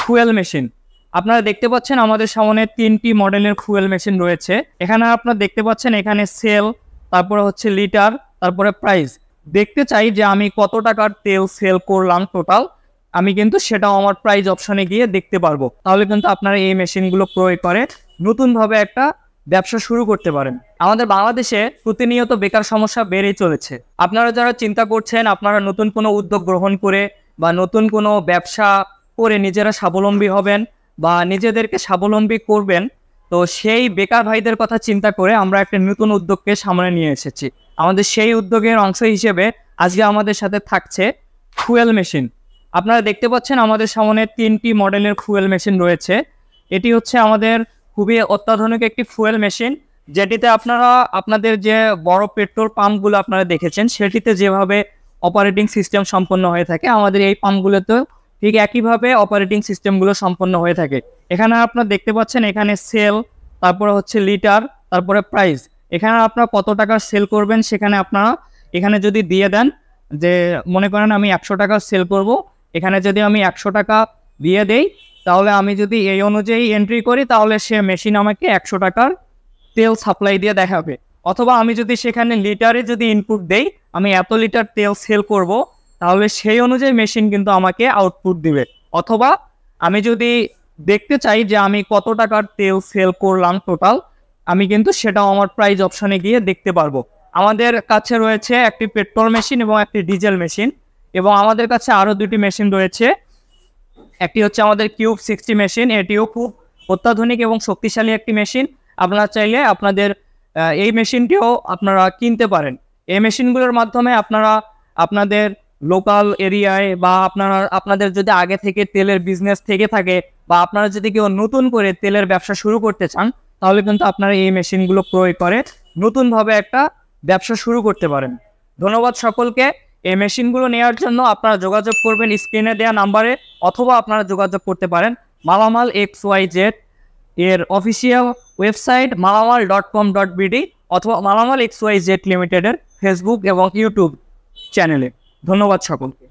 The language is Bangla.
Fuel machine. আপনারা দেখতে পাচ্ছেন আমাদের সামনে 3টি মডেলের ফুয়েল মেশিন রয়েছে। এখানে আপনারা দেখতে পাচ্ছেন এখানে সেল, তারপরে হচ্ছে লিটার, তারপরে প্রাইস। দেখতে চাই যে আমি কত টাকার তেল সেল করলাম টোটাল, আমি কিন্তু সেটাও আমার প্রাইস অপশনে গিয়ে দেখতে পারবো। তাহলে কিন্তু আপনারা এই মেশিনগুলো ক্রয় করে নতুনভাবে একটা ব্যবসা শুরু করতে পারেন। আমাদের বাংলাদেশে প্রতিনিয়ত বেকার সমস্যা বেড়েই চলেছে। আপনারা যারা চিন্তা করছেন আপনারা নতুন কোনো উদ্যোগ গ্রহণ করে বা নতুন কোনো ব্যবসা করে নিজেরা স্বাবলম্বী হবেন বা নিজেদেরকে স্বাবলম্বী করবেন, তো সেই বেকার ভাইদের কথা চিন্তা করে আমরা একটা নতুন উদ্যোগকে সামনে নিয়ে এসেছি। আমাদের সেই উদ্যোগের অংশ হিসেবে আজকে আমাদের সাথে থাকছে ফুয়েল মেশিন। আপনারা দেখতে পাচ্ছেন আমাদের সামনে 3টি মডেলের ফুয়েল মেশিন রয়েছে। এটি হচ্ছে আমাদের খুবই অত্যাধুনিক একটি ফুয়েল মেশিন, যেটিতে আপনারা আপনাদের যে বড় পেট্রোল পাম্পগুলো আপনারা দেখেছেন সেটিতে যেভাবে অপারেটিং সিস্টেম সম্পন্ন হয়ে থাকে, আমাদের এই পাম্পগুলোতেও ঠিক একইভাবে অপারেটিং সিস্টেমগুলো সম্পন্ন হয়ে থাকে। এখানে আপনারা দেখতে পাচ্ছেন এখানে সেল, তারপরে হচ্ছে লিটার, তারপরে প্রাইস। এখানে আপনারা কত টাকা সেল করবেন সেখানে আপনারা এখানে যদি দিয়ে দেন যে মনে করেন আমি 100 টাকা সেল করব, এখানে যদি আমি 100 টাকা দিয়ে দেই তাহলে আমি যদি এই অনুযায়ী এন্ট্রি করি তাহলে সে মেশিন আমাকে 100 টাকার তেল সাপ্লাই দিয়ে দেখাবে। অথবা আমি যদি সেখানে লিটারে যদি ইনপুট দেই আমি এত লিটার তেল সেল করব, তাহলে সেই অনুযায়ী মেশিন কিন্তু আমাকে আউটপুট দিবে। অথবা আমি যদি দেখতে চাই যে আমি কত টাকার তেল সেল করলাম টোটাল, আমি কিন্তু সেটাও আমার প্রাইস অপশনে গিয়ে দেখতে পারবো। আমাদের কাছে রয়েছে একটি পেট্রোল মেশিন এবং একটি ডিজেল মেশিন, এবং আমাদের কাছে আরও 2টি মেশিন রয়েছে। একটি হচ্ছে আমাদের কিউব 60 মেশিন, এটিও খুব অত্যাধুনিক এবং শক্তিশালী একটি মেশিন। আপনারা চাইলে আপনাদের এই মেশিনটিও আপনারা কিনতে পারেন। এই মেশিনগুলোর মাধ্যমে আপনারা আপনাদের লোকাল এরিয়ায় বা আপনাদের যদি আগে থেকে তেলের বিজনেস থেকে থাকে বা আপনারা যদি কেউ নতুন করে তেলের ব্যবসা শুরু করতে চান, তাহলে কিন্তু আপনারা এই মেশিনগুলো ক্রয় করে নতুনভাবে একটা ব্যবসা শুরু করতে পারেন। ধন্যবাদ সকলকে। এই মেশিনগুলো নেওয়ার জন্য আপনারা যোগাযোগ করবেন স্ক্রিনে দেওয়া নাম্বারে, অথবা আপনারা যোগাযোগ করতে পারেন মালামাল XYZ এর অফিসিয়াল ওয়েবসাইট malamal.com.bd অথবা মালামাল XYZ লিমিটেডের ফেসবুক এবং ইউটিউব চ্যানেলে। ধন্যবাদ সকলকে।